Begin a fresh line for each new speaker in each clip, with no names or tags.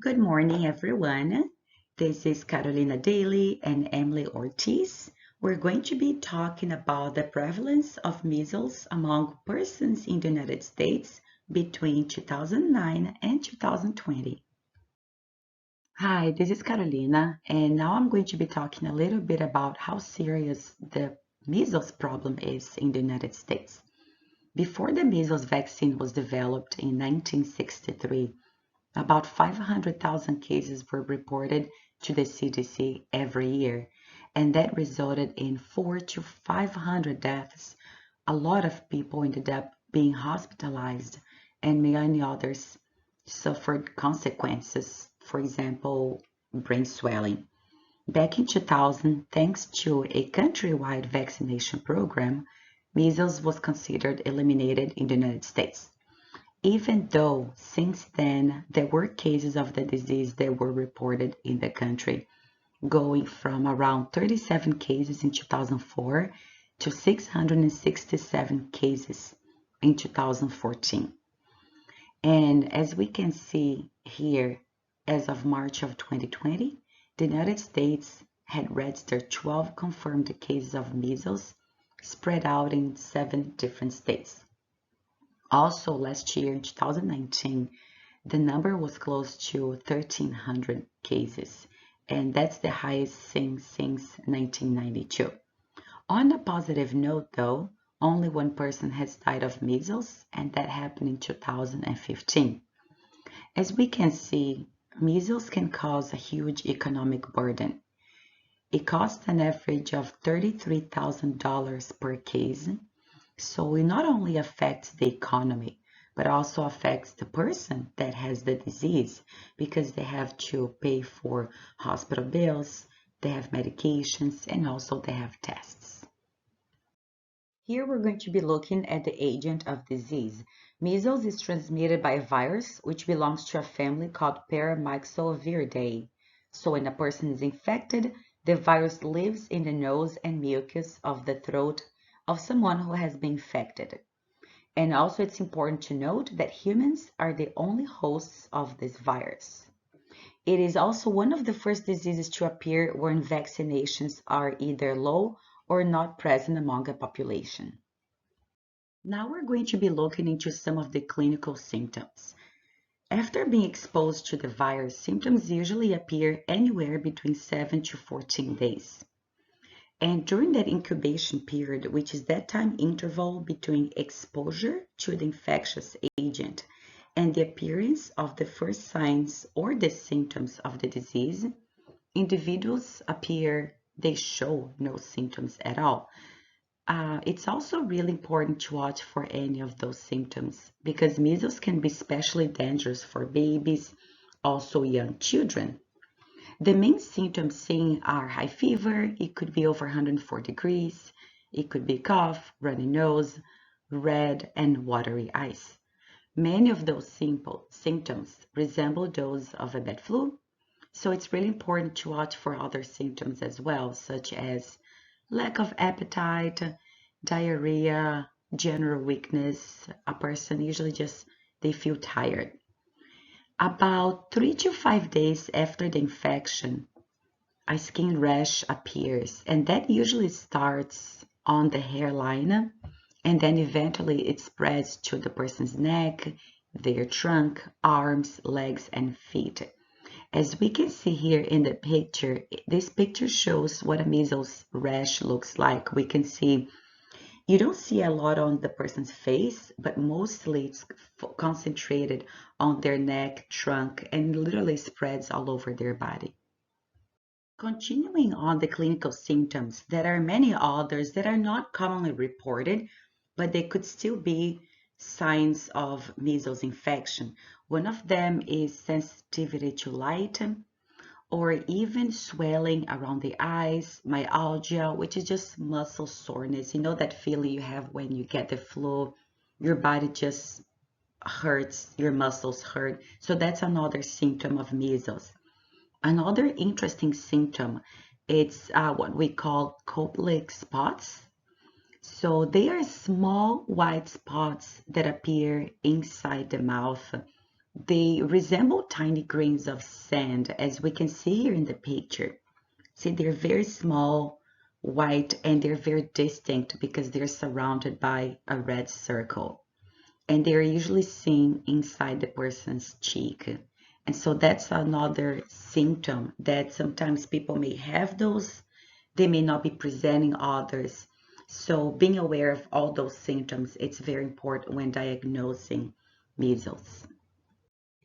Good morning, everyone. This is Carolina Daly and Emily Ortiz. We're going to be talking about the prevalence of measles among persons in the United States between 2009 and 2020. Hi, this is Carolina, and now I'm going to be talking a little bit about how serious the measles problem is in the United States. Before the measles vaccine was developed in 1963, about 500,000 cases were reported to the CDC every year, and that resulted in 400 to 500 deaths. A lot of people ended up being hospitalized, and many others suffered consequences, for example, brain swelling. Back in 2000, thanks to a countrywide vaccination program, measles was considered eliminated in the United States. Even though since then there were cases of the disease that were reported in the country, going from around 37 cases in 2004 to 667 cases in 2014. And as we can see here, as of March of 2020, the United States had registered 12 confirmed cases of measles spread out in 7 different states. Also, last year, in 2019, the number was close to 1,300 cases, and that's the highest since 1992. On a positive note, though, only one person has died of measles, and that happened in 2015. As we can see, measles can cause a huge economic burden. It costs an average of $33,000 per case. So it not only affects the economy, but also affects the person that has the disease because they have to pay for hospital bills, they have medications, and also they have tests. Here we're going to be looking at the agent of disease. Measles is transmitted by a virus which belongs to a family called Paramyxoviridae. So when a person is infected, the virus lives in the nose and mucus of the throat of someone who has been infected. And also it's important to note that humans are the only hosts of this virus. It is also one of the first diseases to appear when vaccinations are either low or not present among a population. Now we're going to be looking into some of the clinical symptoms. After being exposed to the virus, symptoms usually appear anywhere between 7 to 14 days. And during that incubation period, which is that time interval between exposure to the infectious agent and the appearance of the first signs or the symptoms of the disease, individuals they show no symptoms at all. It's also really important to watch for any of those symptoms because measles can be especially dangerous for babies, also young children. The main symptoms seen are high fever, it could be over 104 degrees, it could be cough, runny nose, red and watery eyes. Many of those simple symptoms resemble those of a bad flu, so it's really important to watch for other symptoms as well, such as lack of appetite, diarrhea, general weakness. A person usually they feel tired. About 3 to 5 days after the infection, a skin rash appears, and that usually starts on the hairline, and then eventually it spreads to the person's neck, their trunk, arms, legs, and feet. As we can see here in the picture, this picture shows what a measles rash looks like. We can see you don't see a lot on the person's face, but mostly it's concentrated on their neck, trunk, and literally spreads all over their body. Continuing on the clinical symptoms, there are many others that are not commonly reported, but they could still be signs of measles infection. One of them is sensitivity to light, or even swelling around the eyes, myalgia, which is just muscle soreness. You know that feeling you have when you get the flu, your body just hurts, your muscles hurt. So that's another symptom of measles. Another interesting symptom, it's what we call Koplik spots. So they are small white spots that appear inside the mouth They resemble tiny grains of sand, as we can see here in the picture. See, they're very small, white, and they're very distinct because they're surrounded by a red circle. And they're usually seen inside the person's cheek. And so that's another symptom that sometimes people may have those, they may not be presenting others. So being aware of all those symptoms, it's very important when diagnosing measles.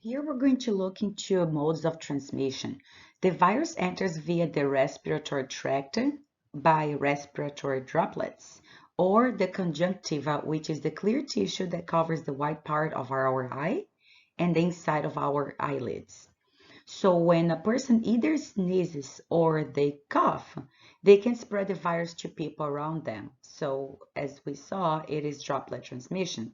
Here we're going to look into modes of transmission. The virus enters via the respiratory tract by respiratory droplets, or the conjunctiva, which is the clear tissue that covers the white part of our eye and the inside of our eyelids. So when a person either sneezes or they cough, they can spread the virus to people around them. So as we saw, it is droplet transmission.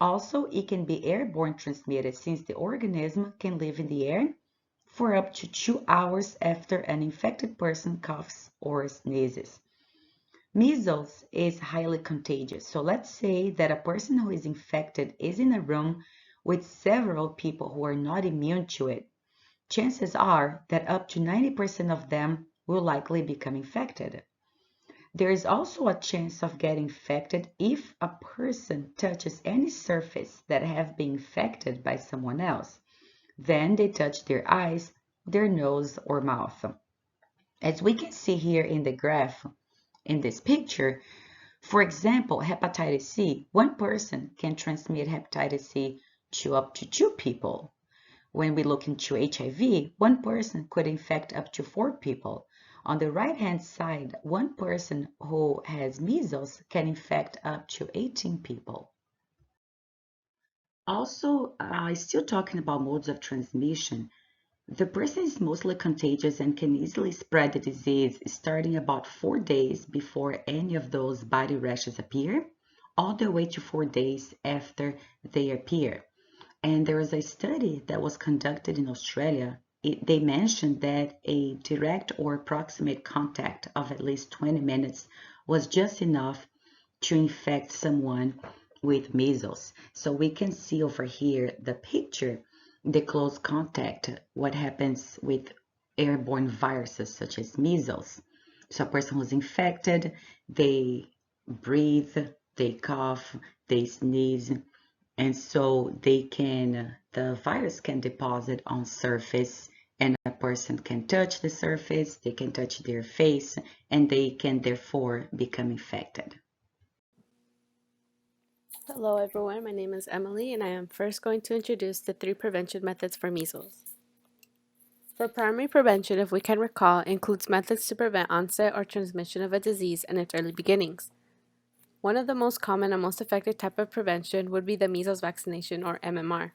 Also, it can be airborne transmitted since the organism can live in the air for up to 2 hours after an infected person coughs or sneezes. Measles is highly contagious. So let's say that a person who is infected is in a room with several people who are not immune to it. Chances are that up to 90% of them will likely become infected. There is also a chance of getting infected if a person touches any surface that have been infected by someone else. Then they touch their eyes, their nose, or mouth. As we can see here in the graph, in this picture, for example, hepatitis C, one person can transmit hepatitis C to up to 2 people. When we look into HIV, one person could infect up to 4 people. On the right-hand side, one person who has measles can infect up to 18 people. Also, still talking about modes of transmission, the person is mostly contagious and can easily spread the disease starting about 4 days before any of those body rashes appear, all the way to 4 days after they appear. And there was a study that was conducted in Australia. They mentioned that a direct or approximate contact of at least 20 minutes was just enough to infect someone with measles. So we can see over here the picture, the close contact, what happens with airborne viruses such as measles. So a person who's infected, they breathe, they cough, they sneeze, and so the virus can deposit on surface and a person can touch the surface, they can touch their face, and they can therefore become infected.
Hello everyone, my name is Emily and I am first going to introduce the 3 prevention methods for measles. For primary prevention, if we can recall, includes methods to prevent onset or transmission of a disease in its early beginnings. One of the most common and most effective type of prevention would be the measles vaccination or MMR.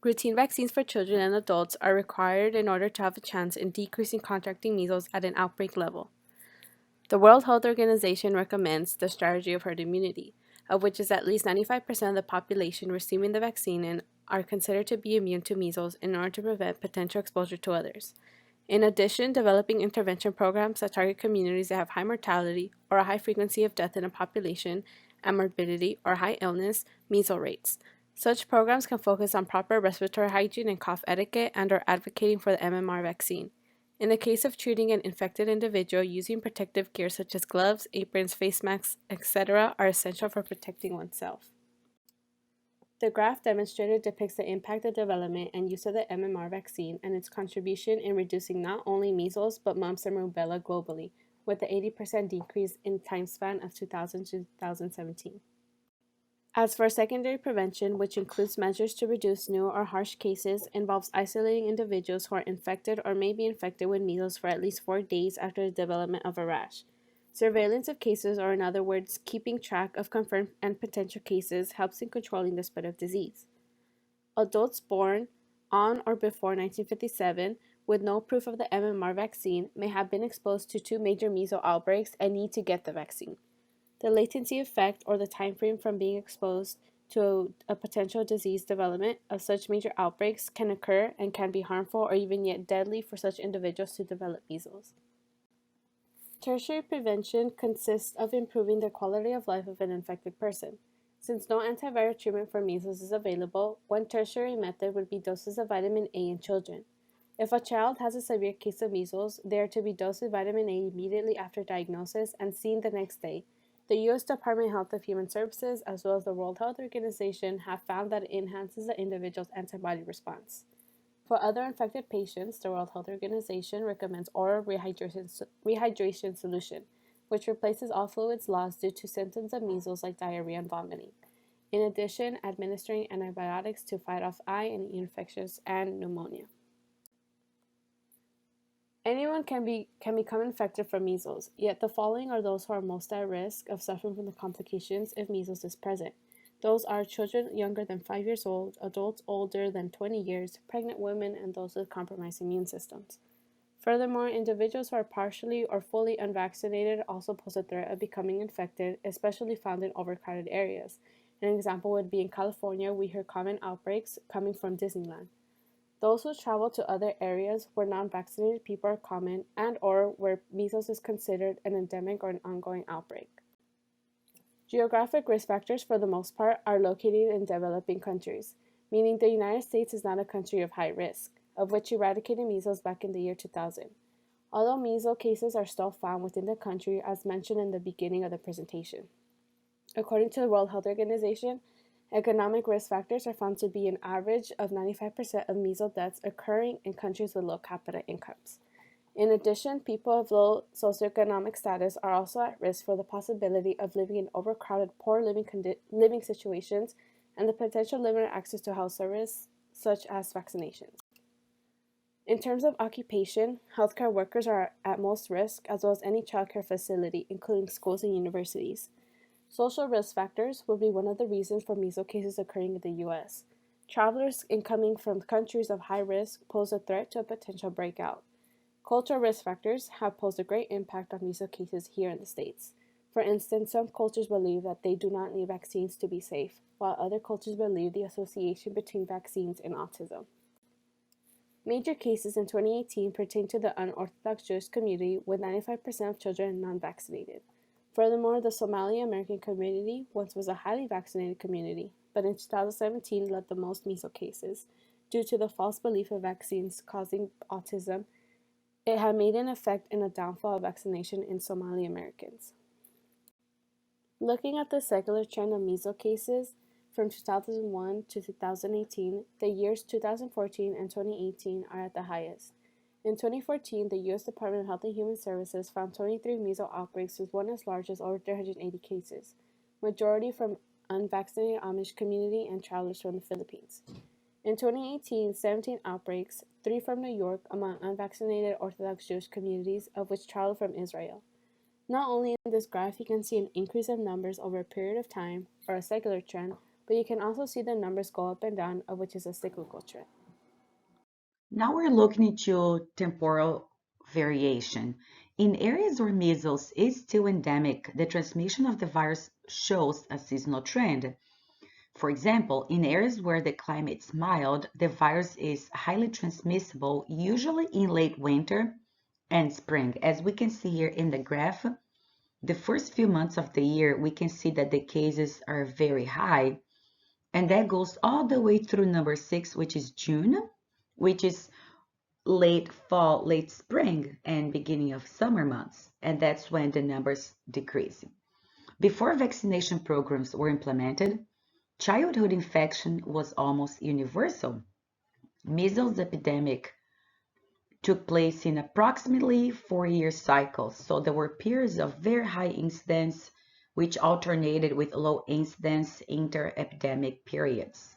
Routine vaccines for children and adults are required in order to have a chance in decreasing contracting measles at an outbreak level. The World Health Organization recommends the strategy of herd immunity, of which is at least 95% of the population receiving the vaccine and are considered to be immune to measles in order to prevent potential exposure to others. In addition, developing intervention programs that target communities that have high mortality or a high frequency of death in a population and morbidity or high illness measles rates. Such programs can focus on proper respiratory hygiene and cough etiquette and are advocating for the MMR vaccine. In the case of treating an infected individual, using protective gear such as gloves, aprons, face masks, etc. are essential for protecting oneself. The graph demonstrated depicts the impact of development and use of the MMR vaccine and its contribution in reducing not only measles but mumps and rubella globally, with the 80% decrease in time span of 2000 to 2017. As for secondary prevention, which includes measures to reduce new or harsh cases, involves isolating individuals who are infected or may be infected with measles for at least 4 days after the development of a rash. Surveillance of cases, or in other words, keeping track of confirmed and potential cases, helps in controlling the spread of disease. Adults born on or before 1957 with no proof of the MMR vaccine may have been exposed to 2 major measles outbreaks and need to get the vaccine. The latency effect, or the time frame from being exposed to a potential disease development of such major outbreaks, can occur and can be harmful or even yet deadly for such individuals to develop measles. Tertiary prevention consists of improving the quality of life of an infected person. Since no antiviral treatment for measles is available, one tertiary method would be doses of vitamin A in children. If a child has a severe case of measles, they are to be dosed with vitamin A immediately after diagnosis and seen the next day. The U.S. Department of Health and Human Services, as well as the World Health Organization, have found that it enhances the individual's antibody response. For other infected patients, the World Health Organization recommends oral rehydration solution, which replaces all fluids lost due to symptoms of measles like diarrhea and vomiting. In addition, administering antibiotics to fight off eye and ear infections and pneumonia. Anyone can become infected from measles, yet the following are those who are most at risk of suffering from the complications if measles is present. Those are children younger than 5 years old, adults older than 20 years, pregnant women, and those with compromised immune systems. Furthermore, individuals who are partially or fully unvaccinated also pose a threat of becoming infected, especially found in overcrowded areas. An example would be in California, we hear common outbreaks coming from Disneyland. Those who travel to other areas where non-vaccinated people are common and or where measles is considered an endemic or an ongoing outbreak. Geographic risk factors, for the most part, are located in developing countries, meaning the United States is not a country of high risk, of which eradicated measles back in the year 2000. Although measles cases are still found within the country, as mentioned in the beginning of the presentation. According to the World Health Organization, economic risk factors are found to be an average of 95% of measles deaths occurring in countries with low capita incomes. In addition, people of low socioeconomic status are also at risk for the possibility of living in overcrowded, poor living situations and the potential limited access to health services such as vaccinations. In terms of occupation, healthcare workers are at most risk, as well as any childcare facility, including schools and universities. Social risk factors would be one of the reasons for measles cases occurring in the U.S. Travelers incoming from countries of high risk pose a threat to a potential breakout. Cultural risk factors have posed a great impact on measles cases here in the States. For instance, some cultures believe that they do not need vaccines to be safe, while other cultures believe the association between vaccines and autism. Major cases in 2018 pertain to the unorthodox Jewish community, with 95% of children non-vaccinated. Furthermore, the Somali American community once was a highly vaccinated community, but in 2017 led the most measles cases. Due to the false belief of vaccines causing autism, it had made an effect in a downfall of vaccination in Somali Americans. Looking at the secular trend of measles cases from 2001 to 2018, the years 2014 and 2018 are at the highest. In 2014, the U.S. Department of Health and Human Services found 23 measles outbreaks, with one as large as over 380 cases, majority from unvaccinated Amish community and travelers from the Philippines. In 2018, 17 outbreaks, 3 from New York, among unvaccinated Orthodox Jewish communities, of which traveled from Israel. Not only in this graph you can see an increase of numbers over a period of time, or a secular trend, but you can also see the numbers go up and down, of which is a cyclical trend.
Now we're looking into temporal variation. In areas where measles is still endemic, the transmission of the virus shows a seasonal trend. For example, in areas where the climate's mild, the virus is highly transmissible, usually in late winter and spring. As we can see here in the graph, the first few months of the year, we can see that the cases are very high, and that goes all the way through number 6, which is June, which is late fall, late spring, and beginning of summer months, and that's when the numbers decrease. Before vaccination programs were implemented, childhood infection was almost universal. Measles epidemic took place in approximately 4-year cycles, so there were periods of very high incidence which alternated with low incidence inter-epidemic periods.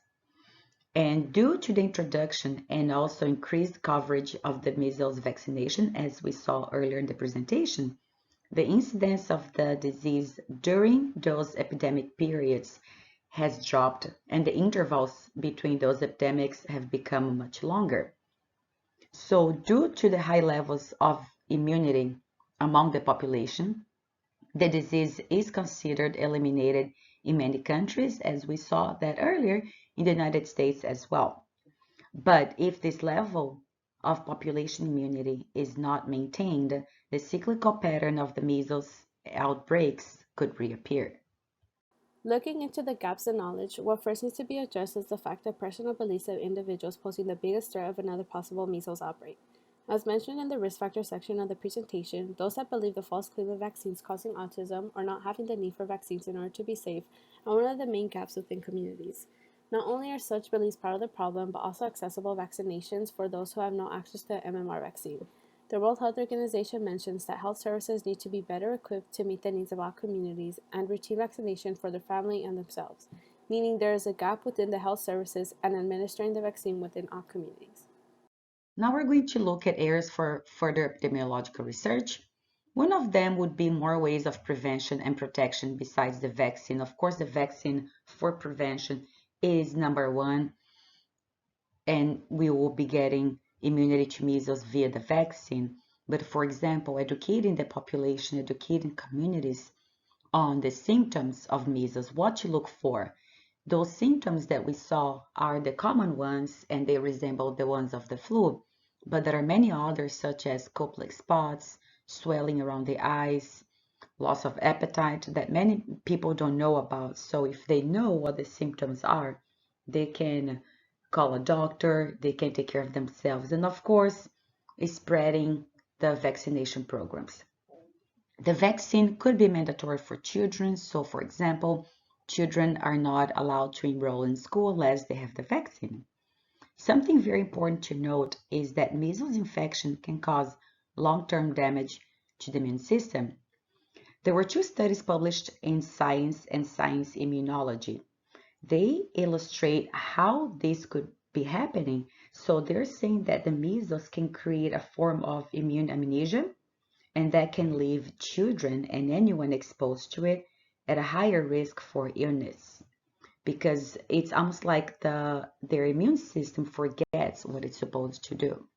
And due to the introduction and also increased coverage of the measles vaccination, as we saw earlier in the presentation, the incidence of the disease during those epidemic periods has dropped, and the intervals between those epidemics have become much longer. So due to the high levels of immunity among the population, the disease is considered eliminated in many countries, as we saw that earlier in the United States as well. But if this level of population immunity is not maintained, the cyclical pattern of the measles outbreaks could reappear.
Looking into the gaps in knowledge, what first needs to be addressed is the fact that personal beliefs of individuals posing the biggest threat of another possible measles outbreak. As mentioned in the risk factor section of the presentation, those that believe the false claim of vaccines causing autism or not having the need for vaccines in order to be safe are one of the main gaps within communities. Not only are such beliefs part of the problem, but also accessible vaccinations for those who have no access to the MMR vaccine. The World Health Organization mentions that health services need to be better equipped to meet the needs of all communities and routine vaccination for their family and themselves, meaning there is a gap within the health services and administering the vaccine within all communities.
Now we're going to look at areas for further epidemiological research. One of them would be more ways of prevention and protection besides the vaccine. Of course, the vaccine for prevention is number one, and we will be getting immunity to measles via the vaccine. But for example, educating the population, educating communities on the symptoms of measles, what to look for. Those symptoms that we saw are the common ones and they resemble the ones of the flu, but there are many others such as cold spots, swelling around the eyes, loss of appetite that many people don't know about. So if they know what the symptoms are, they can call a doctor, they can take care of themselves, and of course, spreading the vaccination programs. The vaccine could be mandatory for children. So, for example, children are not allowed to enroll in school unless they have the vaccine. Something very important to note is that measles infection can cause long-term damage to the immune system. There were two studies published in Science and Science Immunology. They illustrate how this could be happening. So they're saying that the measles can create a form of immune amnesia, and that can leave children and anyone exposed to it at a higher risk for illness because it's almost like their immune system forgets what it's supposed to do.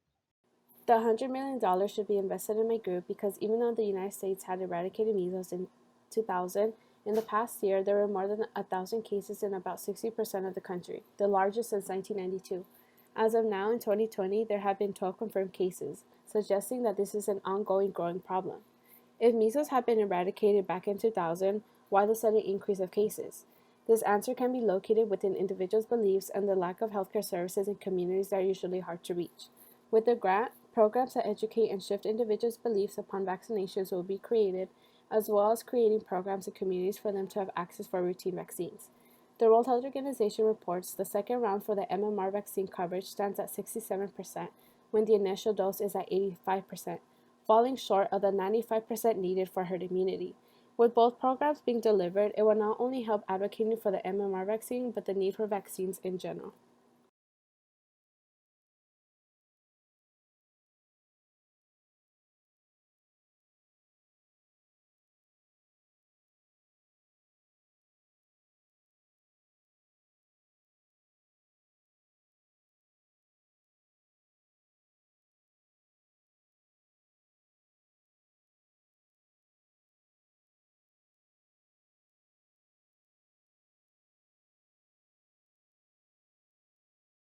The $100 million should be invested in my group because even though the United States had eradicated measles in 2000, in the past year there were more than 1,000 cases in about 60% of the country, the largest since 1992. As of now, in 2020, there have been 12 confirmed cases, suggesting that this is an ongoing growing problem. If measles had been eradicated back in 2000, why the sudden increase of cases? This answer can be located within individuals' beliefs and the lack of healthcare services in communities that are usually hard to reach. With the grant, programs that educate and shift individuals' beliefs upon vaccinations will be created, as well as creating programs in communities for them to have access for routine vaccines. The World Health Organization reports the second round for the MMR vaccine coverage stands at 67%, when the initial dose is at 85%, falling short of the 95% needed for herd immunity. With both programs being delivered, it will not only help advocating for the MMR vaccine, but the need for vaccines in general.